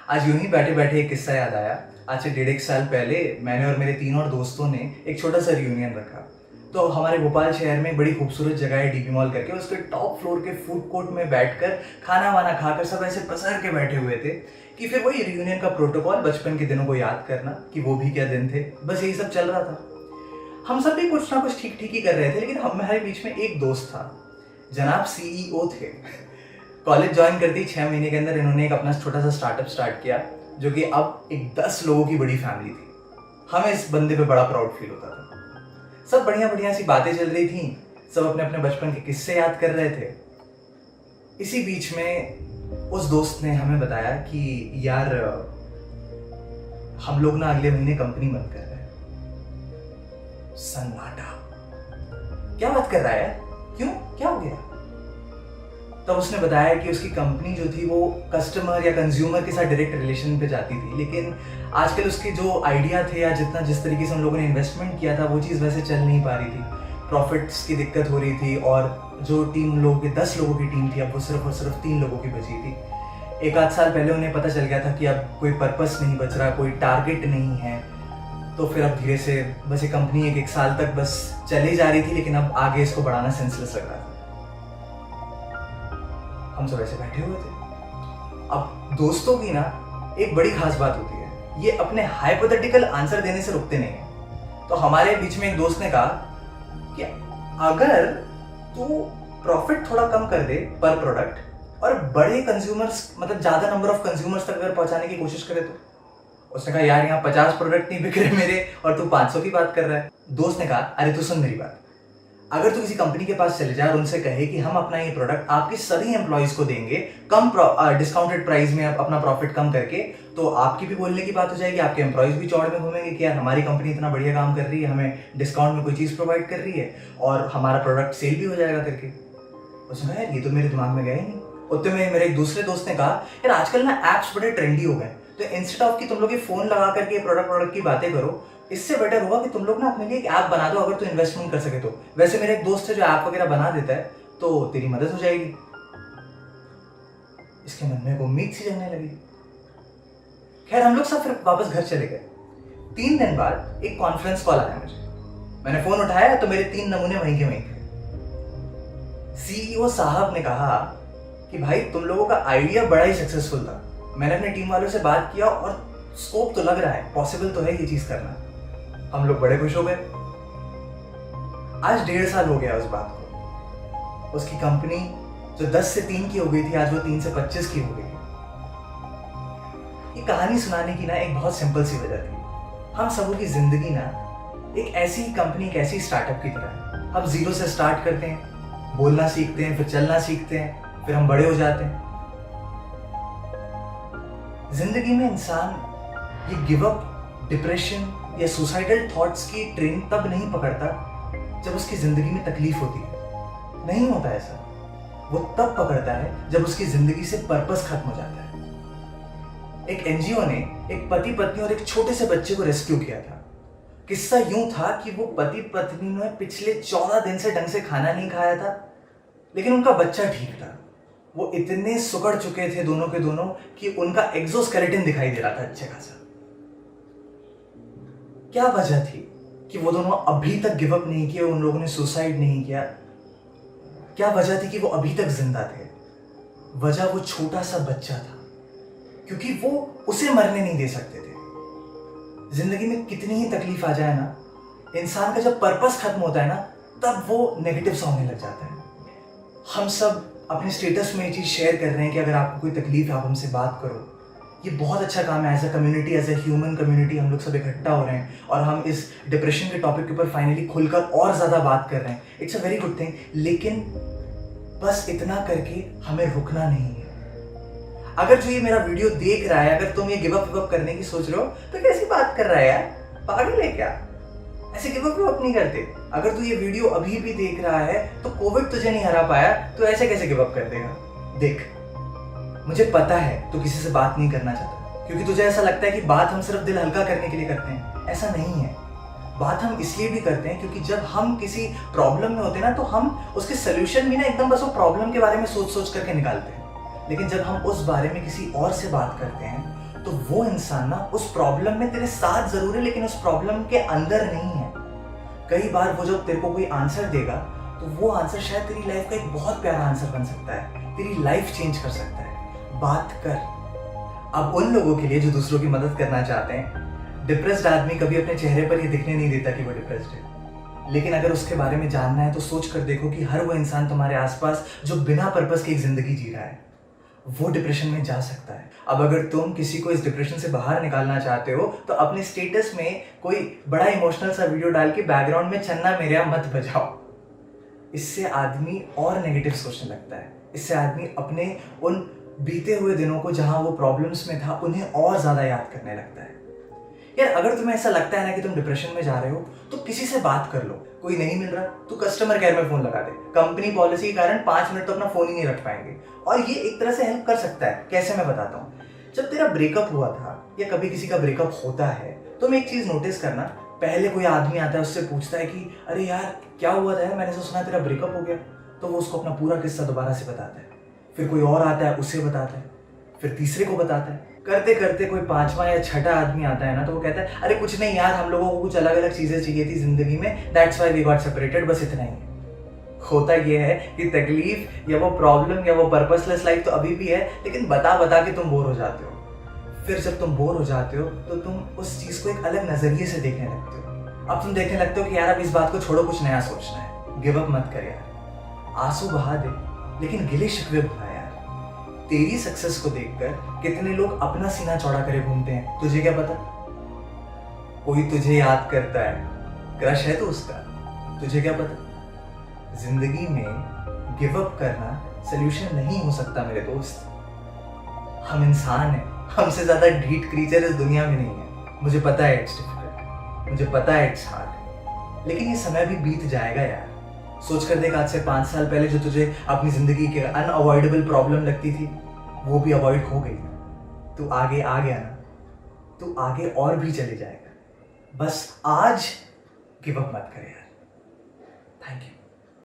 आज यूं ही बैठे बैठे एक किस्सा याद आया। आज से 1.5 साल पहले मैंने और मेरे 3 और दोस्तों ने एक छोटा सा रियूनियन रखा। तो हमारे भोपाल शहर में बड़ी खूबसूरत जगह है डीपी मॉल करके, उसके टॉप फ्लोर के फूड कोर्ट में बैठकर खाना वाना खाकर सब ऐसे पसर के बैठे हुए थे कि फिर वही रियूनियन का प्रोटोकॉल, बचपन के दिनों को याद करना कि वो भी क्या दिन थे, बस यही सब चल रहा था। हम सब भी कुछ ना कुछ ठीक ठीक ही कर रहे थे, लेकिन हमारे बीच में एक दोस्त था, जनाब CEO थे। कॉलेज ज्वाइन करते ही 6 महीने के अंदर इन्होंने एक अपना छोटा सा स्टार्टअप स्टार्ट किया, जो कि अब एक 10 लोगों की बड़ी फैमिली थी। हमें इस बंदे पे बड़ा प्राउड फील होता था। सब बढ़िया बढ़िया सी बातें चल रही थी, सब अपने अपने बचपन के किस्से याद कर रहे थे। इसी बीच में उस दोस्त ने हमें बताया कि यार हम लोग ना अगले महीने कंपनी बंद कर रहे हैं। सन्नाटा। क्या बात कर रहा है? क्यों, क्या हो गया? तब उसने बताया कि उसकी कंपनी जो थी वो कस्टमर या कंज्यूमर के साथ डायरेक्ट रिलेशन पे जाती थी, लेकिन आजकल उसके जो आइडिया थे या जिस तरीके से हम लोगों ने इन्वेस्टमेंट किया था वो चीज़ वैसे चल नहीं पा रही थी। प्रॉफिट्स की दिक्कत हो रही थी और जो टीम लोगों की 10 लोगों की टीम थी अब वो सिर्फ और सिर्फ 3 लोगों की बची थी। 1 आध साल पहले उन्हें पता चल गया था कि अब कोई पर्पस नहीं बच रहा, कोई टारगेट नहीं है। तो फिर अब धीरे से बस ये कंपनी 1 साल तक बस चली जा रही थी, लेकिन अब आगे इसको बढ़ाना सेंसलेस लग रहा था। हम सब ऐसे बैठे हुए थे। अब दोस्तों की ना एक बड़ी खास बात होती है, ये अपने हाइपोथेटिकल आंसर देने से रुकते नहीं है। तो हमारे बीच में एक दोस्त ने कहा कि अगर तू प्रॉफिट थोड़ा कम कर दे पर प्रोडक्ट और बड़े कंज्यूमर्स, मतलब ज्यादा नंबर ऑफ कंज्यूमर्स तक अगर पहुंचाने की कोशिश करे तो। उसने कहा यार यहाँ 50 प्रोडक्ट नहीं बिक रहे मेरे और तू 500 की बात कर रहा है। दोस्त ने कहा अरे तू सुन मेरी बात, अगर तू किसी कंपनी के पास चले जाए और उनसे कहे कि हम अपना ये प्रोडक्ट आपके सभी एम्प्लॉइज को देंगे कम डिस्काउंटेड प्राइस में अपना प्रॉफिट कम करके, तो आपकी भी बोलने की बात हो जाएगी, आपके एम्प्लॉइज भी चौड़ में घूमेंगे कि यार हमारी कंपनी इतना बढ़िया काम कर रही है, हमें डिस्काउंट में कोई चीज़ प्रोवाइड कर रही है और हमारा प्रोडक्ट सेल भी हो जाएगा करके। उसने कहा यार ये तो मेरे दिमाग में गया ही नहीं। उतने में मेरे एक दूसरे दोस्त ने कहा यार आजकल ना ऐप्स बड़े ट्रेंडी हो गए, तो इंस्टेड ऑफ कि तुम लोग ये फोन लगा करके प्रोडक्ट की बातें करो, इससे बेटर होगा कि तुम लोग ना अपने लिए एक ऐप बना दो, अगर तू इन्वेस्टमेंट कर सके तो। वैसे मेरे एक दोस्त है जो ऐप वगैरह बना देता है, तो तेरी मदद हो जाएगी। इसके मन में एक उम्मीद सी जगने लगी। खैर हम लोग सब फिर वापस घर चले गए। 3 दिन बाद एक कॉन्फ्रेंस कॉल आया मुझे। मैंने फोन उठाया तो मेरे 3 नमूने वहीं के वहीं थे। CEO साहब ने कहा कि भाई तुम लोगों का आइडिया बड़ा ही सक्सेसफुल था, मैंने अपनी टीम वालों से बात किया और स्कोप तो लग रहा है, पॉसिबल तो है ये चीज करना। हम लोग बड़े खुश हो गए। आज 1.5 साल हो गया उस बात को। उसकी कंपनी जो 10 से 3 की हो गई थी, आज वो 3 से 25 की हो गई। ये कहानी सुनाने की ना एक बहुत सिंपल सी वजह थी। हम सबों की जिंदगी ना एक ऐसी कंपनी, एक ऐसी स्टार्टअप की तरह है। हम 0 से स्टार्ट करते हैं, बोलना सीखते हैं, फिर चलना सीखते हैं, फिर हम बड़े हो जाते हैं। जिंदगी में इंसान ये गिव अप, डिप्रेशन या सुसाइडल थॉट्स की ट्रेन तब नहीं पकड़ता जब उसकी जिंदगी में तकलीफ होती है। नहीं होता ऐसा। वो तब पकड़ता है जब उसकी जिंदगी से पर्पस खत्म हो जाता है। एक NGO ने एक पति पत्नी और एक छोटे से बच्चे को रेस्क्यू किया था। किस्सा यूं था कि वो पति पत्नी ने पिछले 14 दिन से ढंग से खाना नहीं खाया था, लेकिन उनका बच्चा ठीक था। वो इतने सुकड़ चुके थे दोनों के दोनों कि उनका एक्सोस्केलेटन दिखाई दे रहा था अच्छे खासा। क्या वजह थी कि वो दोनों अभी तक गिव अप नहीं किए, उन लोगों ने सुसाइड नहीं किया? क्या वजह थी कि वो अभी तक जिंदा थे? वजह वो छोटा सा बच्चा था, क्योंकि वो उसे मरने नहीं दे सकते थे। जिंदगी में कितनी ही तकलीफ आ जाए ना, इंसान का जब पर्पस खत्म होता है ना, तब वो नेगेटिव सा होने लग जाता है। हम सब अपने स्टेटस में ये चीज़ शेयर कर रहे हैं कि अगर आपको कोई तकलीफ है आप हमसे बात करो। ये बहुत अच्छा काम है। As a community, as a human community हम लोग सब इकट्ठा हो रहे हैं और हम इस डिप्रेशन के टॉपिक के ऊपर फाइनली खुलकर और ज़्यादा बात कर रहे हैं। It's a very good thing, लेकिन बस इतना करके हमें रुकना नहीं है। अगर जो ये मेरा वीडियो देख रहा है, अगर तुम ये गिव अप करने की सोच रहे हो तो कैसी बात कर रहा है यार, पागल है क्या? ऐसे गिव अप नहीं करते। अगर तू ये वीडियो अभी भी देख रहा है तो कोविड तुझे नहीं हरा पाया, तो ऐसे कैसे गिव अप कर देगा? देख, मुझे पता है तू किसी से बात नहीं करना चाहता, क्योंकि तुझे ऐसा लगता है कि बात हम सिर्फ दिल हल्का करने के लिए करते हैं। ऐसा नहीं है। बात हम इसलिए भी करते हैं क्योंकि जब हम किसी प्रॉब्लम में होते हैं ना, तो हम उसके सोल्यूशन भी ना एकदम बस वो प्रॉब्लम के बारे में सोच सोच करके निकालते हैं। लेकिन जब हम उस बारे में किसी और से बात करते हैं तो वो इंसान ना उस प्रॉब्लम में तेरे साथ जरूर है, लेकिन उस प्रॉब्लम के अंदर नहीं है। कई बार वो जब तेरे को कोई आंसर देगा तो वो आंसर शायद तेरी लाइफ का एक बहुत प्यारा आंसर बन सकता है, तेरी लाइफ चेंज कर सकता है। बात कर। अब उन लोगों के लिए जो दूसरों की मदद करना चाहते हैं, डिप्रेस्ड आदमी कभी अपने चेहरे पर ये दिखने नहीं देता कि वो डिप्रेस्ड है, लेकिन अगर उसके बारे में जानना है तो सोच कर देखो कि हर वो इंसान तुम्हारे आसपास जो बिना पर्पस की एक जिंदगी जी रहा है, वो डिप्रेशन में जा सकता है। अब अगर तुम किसी को इस डिप्रेशन से बाहर निकालना चाहते हो तो अपने स्टेटस में कोई बड़ा इमोशनल सा वीडियो डाल के बैकग्राउंड में चन्ना मेरेया मत बजाओ। इससे आदमी और नेगेटिव सोचने लगता है। इससे आदमी अपने उन बीते हुए दिनों को जहां वो प्रॉब्लम्स में था उन्हें और ज्यादा याद करने लगता है। यार अगर तुम्हें ऐसा लगता है ना कि तुम डिप्रेशन में जा रहे हो तो किसी से बात कर लो। कोई नहीं मिल रहा तो कस्टमर केयर में फोन लगा दे। कंपनी पॉलिसी के कारण 5 मिनट तो अपना फोन ही नहीं रख पाएंगे, और ये एक तरह से हेल्प कर सकता है। कैसे, मैं बताता हूँ। जब तेरा ब्रेकअप हुआ था या कभी किसी का ब्रेकअप होता है तो एक चीज नोटिस करना, पहले कोई आदमी आता है, उससे पूछता है कि अरे यार क्या हुआ था यार, मैंने तो सुना तेरा ब्रेकअप हो गया। तो वो उसको अपना पूरा किस्सा दोबारा से बताता है। फिर कोई और आता है, उसे बताता है, फिर तीसरे को बताता है। करते करते कोई 5वां या 6ठा आदमी आता है ना तो वो कहता है अरे कुछ नहीं यार, हम लोगों को कुछ अलग अलग चीजें चाहिए थी जिंदगी में, that's why we got separated, बस इतना ही है। होता ये है कि तकलीफ या वो प्रॉब्लम या वो पर्पसलेस लाइफ तो अभी भी है, लेकिन बता बता के तुम बोर हो जाते हो। फिर जब तुम बोर हो जाते हो तो तुम उस चीज को एक अलग नजरिए से देखने लगते हो। अब तुम देखने लगते हो कि यार अब इस बात को छोड़ो, कुछ नया सोचना है। गिव अप मत कर यार, आंसू बहा दे, लेकिन गिले शिकवे भुला यार। तेरी सक्सेस को देखकर कितने लोग अपना सीना चौड़ा करे घूमते हैं, तुझे क्या पता। कोई तुझे याद करता है, क्रश है तो उसका, तुझे क्या पता। जिंदगी में गिव अप करना सल्यूशन नहीं हो सकता मेरे दोस्त। हम इंसान हैं, हमसे ज्यादा ढीठ क्रीचर इस दुनिया में नहीं है। मुझे पता है इट्स डिफिकल्ट, मुझे पता है इट्स हार्ड, लेकिन ये समय भी बीत जाएगा यार। सोच कर देख, आज से 5 साल पहले जो तुझे अपनी जिंदगी की अनअवॉइडेबल प्रॉब्लम लगती थी वो भी अवॉइड हो गई। तू आगे आ गया ना, तू आगे और भी चले जाएगा। बस आज गिव अप मत कर यार। Thank you.